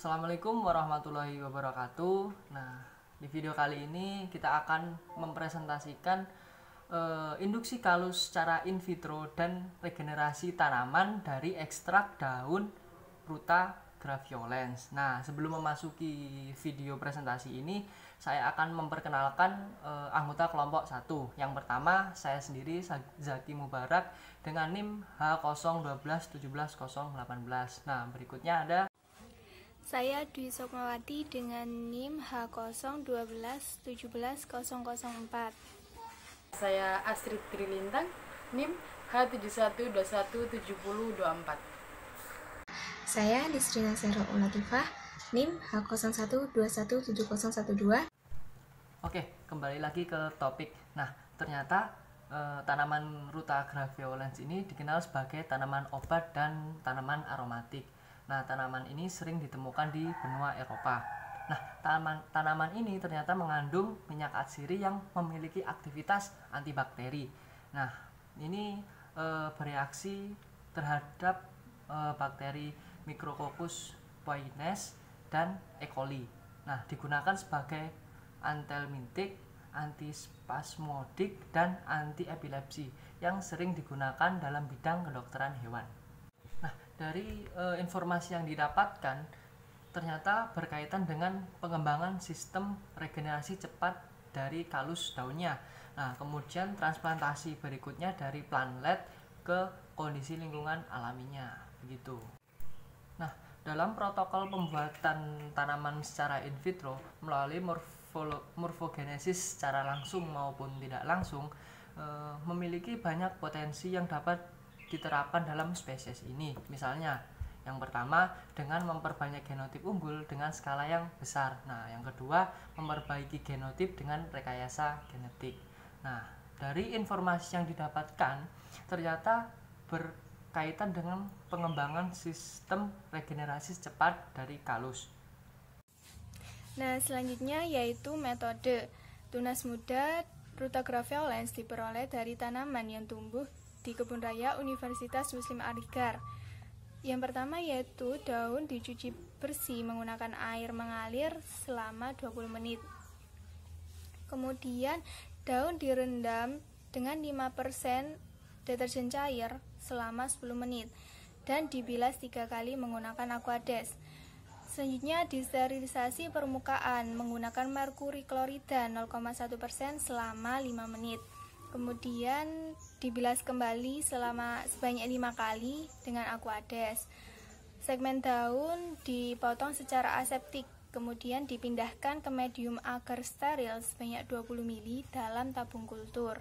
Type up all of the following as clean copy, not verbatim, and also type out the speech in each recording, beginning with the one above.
Assalamualaikum warahmatullahi wabarakatuh. Nah, di video kali ini kita akan mempresentasikan induksi kalus secara in vitro dan regenerasi tanaman dari ekstrak daun Ruta graveolens. Nah, sebelum memasuki video presentasi ini, saya akan memperkenalkan anggota kelompok 1. Yang pertama, saya sendiri Zaki Mubarak dengan NIM H012170018. Nah, berikutnya ada saya Dwi Sukmawati dengan NIM H012170004. Saya Astrid Trilintang, NIM H71217024. Saya Lisrina Sero Ulatifah, NIM H01217012. Oke, kembali lagi ke topik. Nah, ternyata tanaman Ruta graveolens ini dikenal sebagai tanaman obat dan tanaman aromatik. Nah, tanaman ini sering ditemukan di benua Eropa. Nah, tanaman ini ternyata mengandung minyak atsiri yang memiliki aktivitas antibakteri. Nah, ini bereaksi terhadap bakteri Micrococcus poines dan E. coli. Nah, digunakan sebagai antihelmintik, antispasmodik, dan antiepilepsi yang sering digunakan dalam bidang kedokteran hewan. Nah, dari informasi yang didapatkan ternyata berkaitan dengan pengembangan sistem regenerasi cepat dari kalus daunnya. Nah, kemudian transplantasi berikutnya dari plantlet ke kondisi lingkungan alaminya, begitu. Nah, dalam protokol pembuatan tanaman secara in vitro melalui morfogenesis secara langsung maupun tidak langsung memiliki banyak potensi yang dapat diterapkan dalam spesies ini. Misalnya, yang pertama dengan memperbanyak genotip unggul dengan skala yang besar. Nah, yang kedua memperbaiki genotip dengan rekayasa genetik. Nah, dari informasi yang didapatkan ternyata berkaitan dengan pengembangan sistem regenerasi cepat dari kalus. Nah, selanjutnya yaitu metode tunas muda Ruta graveolens diperoleh dari tanaman yang tumbuh di kebun raya Universitas Muslim Aligar. Yang pertama yaitu daun dicuci bersih menggunakan air mengalir selama 20 menit. Kemudian daun direndam dengan 5% deterjen cair selama 10 menit dan dibilas 3 kali menggunakan Aquades. Selanjutnya disterilisasi permukaan menggunakan merkuri klorida 0,1% selama 5 menit. Kemudian dibilas kembali sebanyak 5 kali dengan Aquades. Segmen daun dipotong secara aseptik, kemudian dipindahkan ke medium agar steril sebanyak 20 ml dalam tabung kultur.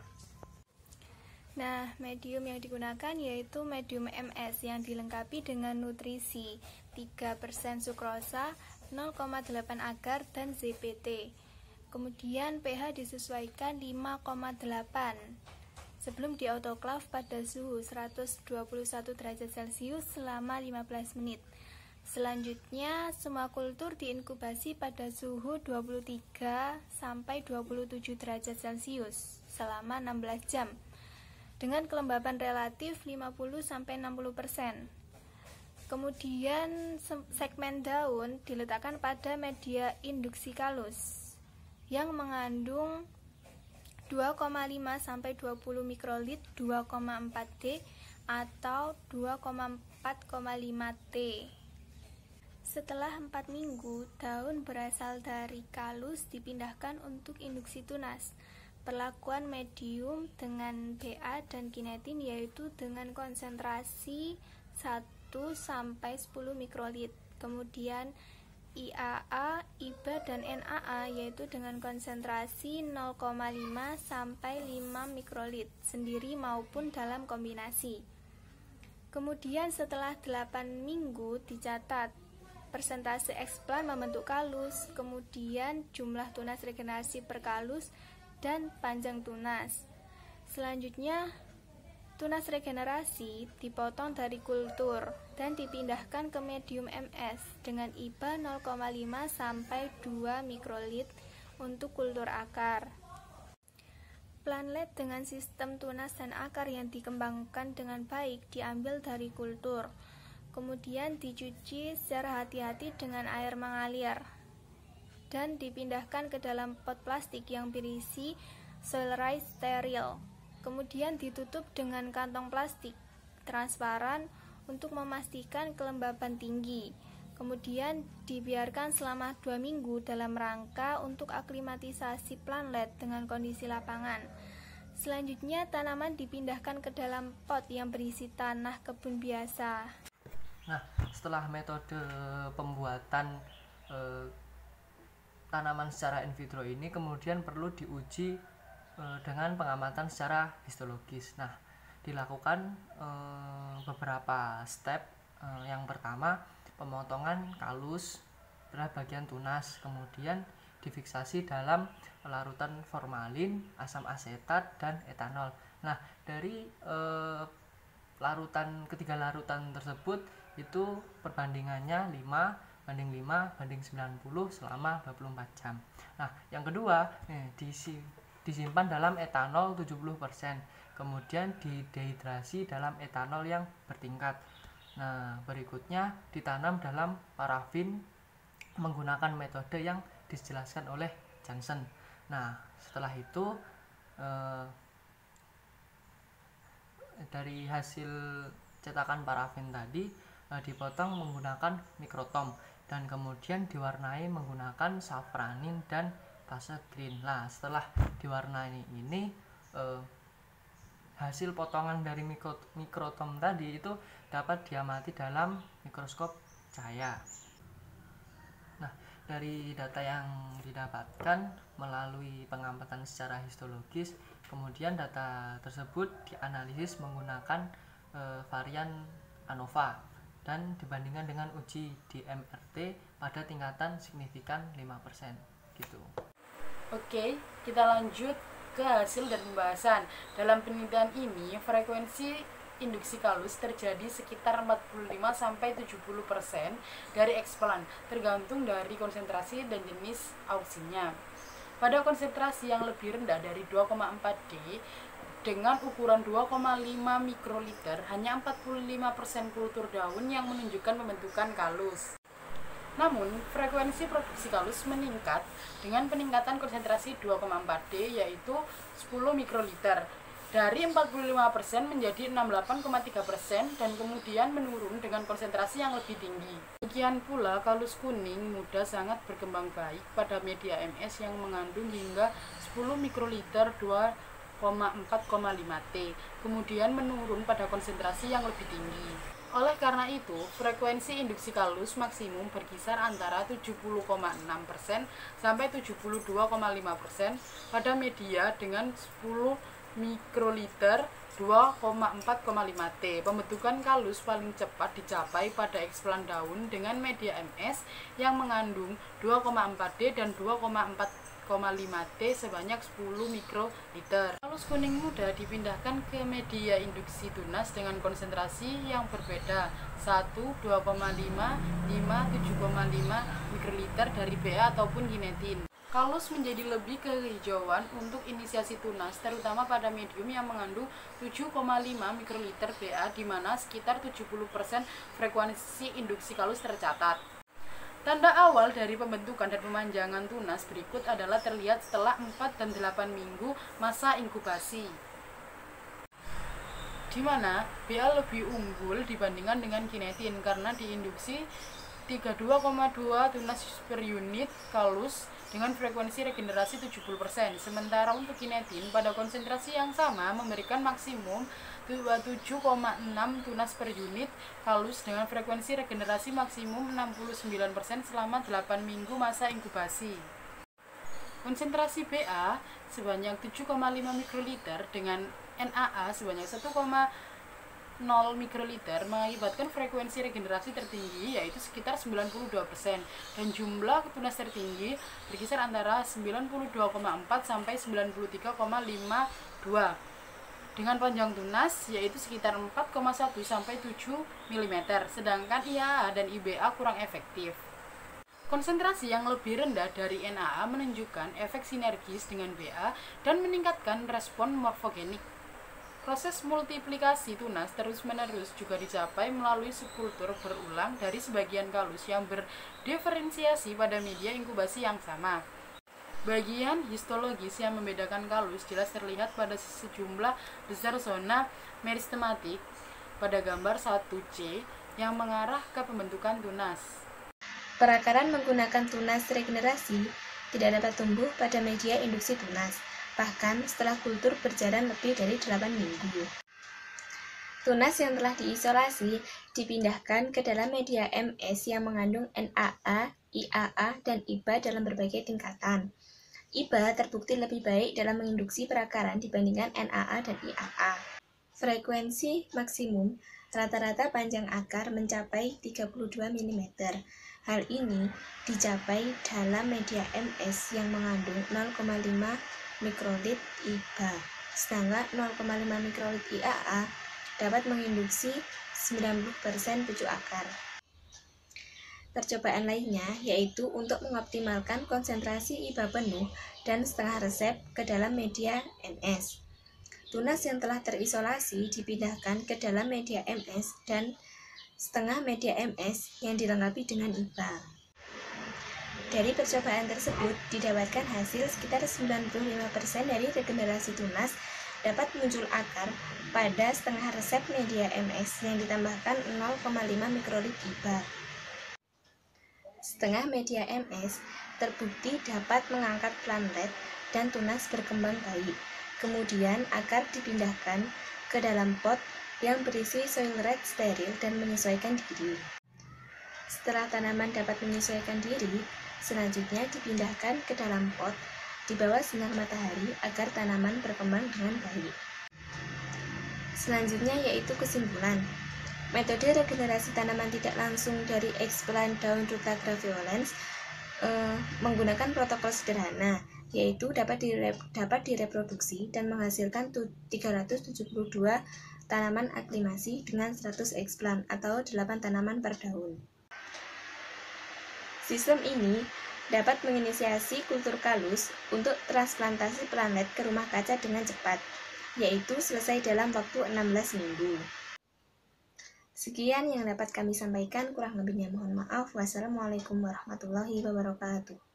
Nah, medium yang digunakan yaitu medium MS yang dilengkapi dengan nutrisi 3% sukrosa, 0,8 agar, dan ZPT. Kemudian pH disesuaikan 5,8 sebelum diautoklav pada suhu 121 derajat Celcius selama 15 menit. Selanjutnya, semua kultur diinkubasi pada suhu 23 sampai 27 derajat Celcius selama 16 jam dengan kelembaban relatif 50 sampai 60%. Kemudian segmen daun diletakkan pada media induksi kalus yang mengandung 2,5 sampai 20 mikrolit 2,4 T atau 2,4,5 T. Setelah 4 minggu, daun berasal dari kalus dipindahkan untuk induksi tunas. Perlakuan medium dengan BA dan kinetin yaitu dengan konsentrasi 1 sampai 10 mikrolit. Kemudian IAA, IBA, dan NAA yaitu dengan konsentrasi 0,5 sampai 5 mikrolit sendiri maupun dalam kombinasi. Kemudian setelah 8 minggu dicatat persentase eksplan membentuk kalus, kemudian jumlah tunas regenerasi per kalus, dan panjang tunas. Selanjutnya, tunas regenerasi dipotong dari kultur dan dipindahkan ke medium MS dengan IBA 0,5 sampai 2 mikrolit untuk kultur akar. Plantlet dengan sistem tunas dan akar yang dikembangkan dengan baik diambil dari kultur. kemudian dicuci secara hati-hati dengan air mengalir, dan dipindahkan ke dalam pot plastik yang berisi selai steril. Kemudian ditutup dengan kantong plastik transparan untuk memastikan kelembaban tinggi. Kemudian dibiarkan selama 2 minggu dalam rangka untuk aklimatisasi plantlet dengan kondisi lapangan. Selanjutnya tanaman dipindahkan ke dalam pot yang berisi tanah kebun biasa. Nah, setelah metode pembuatan tanaman secara in vitro ini kemudian perlu diuji dengan pengamatan secara histologis. Nah, dilakukan beberapa step. Yang pertama, pemotongan kalus pada bagian tunas, kemudian difiksasi dalam larutan formalin, asam asetat, dan etanol. Nah, dari ketiga larutan tersebut itu perbandingannya 5:5:90 selama 24 jam. Nah, yang kedua, disimpan dalam etanol 70%, kemudian didehidrasi dalam etanol yang bertingkat. Nah, berikutnya ditanam dalam parafin menggunakan metode yang dijelaskan oleh Johnson. Nah, setelah itu dari hasil cetakan parafin tadi dipotong menggunakan mikrotom dan kemudian diwarnai menggunakan safranin dan fase green. Nah, setelah diwarnai ini hasil potongan dari mikrotom tadi itu dapat diamati dalam mikroskop cahaya. Nah, dari data yang didapatkan melalui pengamatan secara histologis, kemudian data tersebut dianalisis menggunakan varian ANOVA dan dibandingkan dengan uji di MRT pada tingkatan signifikan 5% gitu. Oke, kita lanjut ke hasil dan pembahasan. Dalam penelitian ini, frekuensi induksi kalus terjadi sekitar 45-70% dari ekspelan, tergantung dari konsentrasi dan jenis auksinya. Pada konsentrasi yang lebih rendah dari 2,4 D dengan ukuran 2,5 mikroliter, hanya 45% kultur daun yang menunjukkan pembentukan kalus. Namun, frekuensi produksi kalus meningkat dengan peningkatan konsentrasi 2,4 D yaitu 10 mikroliter dari 45% menjadi 68,3% dan kemudian menurun dengan konsentrasi yang lebih tinggi. Demikian pula kalus kuning muda sangat berkembang baik pada media MS yang mengandung hingga 10 mikroliter 2,4,5 T, kemudian menurun pada konsentrasi yang lebih tinggi. Oleh karena itu, frekuensi induksi kalus maksimum berkisar antara 70,6% sampai 72,5% pada media dengan 10 mikroliter 2,4,5 T. Pembentukan kalus paling cepat dicapai pada ekspelan daun dengan media MS yang mengandung 2,4 D dan 2,4,5 T sebanyak 10 mikroliter. Kalus kuning muda dipindahkan ke media induksi tunas dengan konsentrasi yang berbeda, 1, 2,5, 5, 7,5 mikroliter dari BA ataupun kinetin. Kalus menjadi lebih kehijauan untuk inisiasi tunas, terutama pada medium yang mengandung 7,5 mikroliter BA, di mana sekitar 70% frekuensi induksi kalus tercatat. Tanda awal dari pembentukan dan pemanjangan tunas berikut adalah terlihat setelah 4 dan 8 minggu masa inkubasi, di mana BA lebih unggul dibandingkan dengan kinetin karena diinduksi 32,2 tunas per unit kalus dengan frekuensi regenerasi 70%. Sementara untuk kinetin pada konsentrasi yang sama memberikan maksimum 27,6 tunas per unit kalus dengan frekuensi regenerasi maksimum 69% selama 8 minggu masa inkubasi. Konsentrasi BA sebanyak 7,5 mikroliter dengan NAA sebanyak 1,0 mikroliter mengakibatkan frekuensi regenerasi tertinggi yaitu sekitar 92% dan jumlah tunas tertinggi berkisar antara 92,4 sampai 93,52 dengan panjang tunas yaitu sekitar 4,1 sampai 7 mm, sedangkan IAA dan IBA kurang efektif. Konsentrasi yang lebih rendah dari NAA menunjukkan efek sinergis dengan BA dan meningkatkan respon morfogenik. Proses multiplikasi tunas terus-menerus juga dicapai melalui subkultur berulang dari sebagian kalus yang berdiferensiasi pada media inkubasi yang sama. Bagian histologis yang membedakan kalus jelas terlihat pada sejumlah besar zona meristematik pada gambar 1C yang mengarah ke pembentukan tunas. Perakaran menggunakan tunas regenerasi tidak dapat tumbuh pada media induksi tunas, bahkan setelah kultur berjalan lebih dari 8 minggu. Tunas yang telah diisolasi dipindahkan ke dalam media MS yang mengandung NAA, IAA, dan IBA dalam berbagai tingkatan. IBA terbukti lebih baik dalam menginduksi perakaran dibandingkan NAA dan IAA. Frekuensi maksimum rata-rata panjang akar mencapai 32 mm. Hal ini dicapai dalam media MS yang mengandung 0,5 mikrolit IBA, sedangkan 0,5 mikrolit IAA dapat menginduksi 90% pucuk akar. Percobaan lainnya yaitu untuk mengoptimalkan konsentrasi IBA penuh dan setengah resep ke dalam media MS. Tunas yang telah terisolasi dipindahkan ke dalam media MS dan setengah media MS yang dilengkapi dengan IBA. Dari percobaan tersebut, didapatkan hasil sekitar 95% dari regenerasi tunas dapat muncul akar pada setengah resep media MS yang ditambahkan 0,5 mikrolit IBA. Setengah media MS terbukti dapat mengangkat plantlet dan tunas berkembang baik. Kemudian akar dipindahkan ke dalam pot yang berisi soil red steril dan menyesuaikan diri. Setelah tanaman dapat menyesuaikan diri, selanjutnya dipindahkan ke dalam pot di bawah sinar matahari agar tanaman berkembang dengan baik. Selanjutnya yaitu kesimpulan. Metode regenerasi tanaman tidak langsung dari explant daun Ruta graveolens menggunakan protokol sederhana, yaitu dapat direproduksi dan menghasilkan 372 tanaman aklimasi dengan 100 explant atau 8 tanaman per daun. Sistem ini dapat menginisiasi kultur kalus untuk transplantasi planet ke rumah kaca dengan cepat, yaitu selesai dalam waktu 16 minggu. Sekian yang dapat kami sampaikan, kurang lebihnya mohon maaf. Wassalamualaikum warahmatullahi wabarakatuh.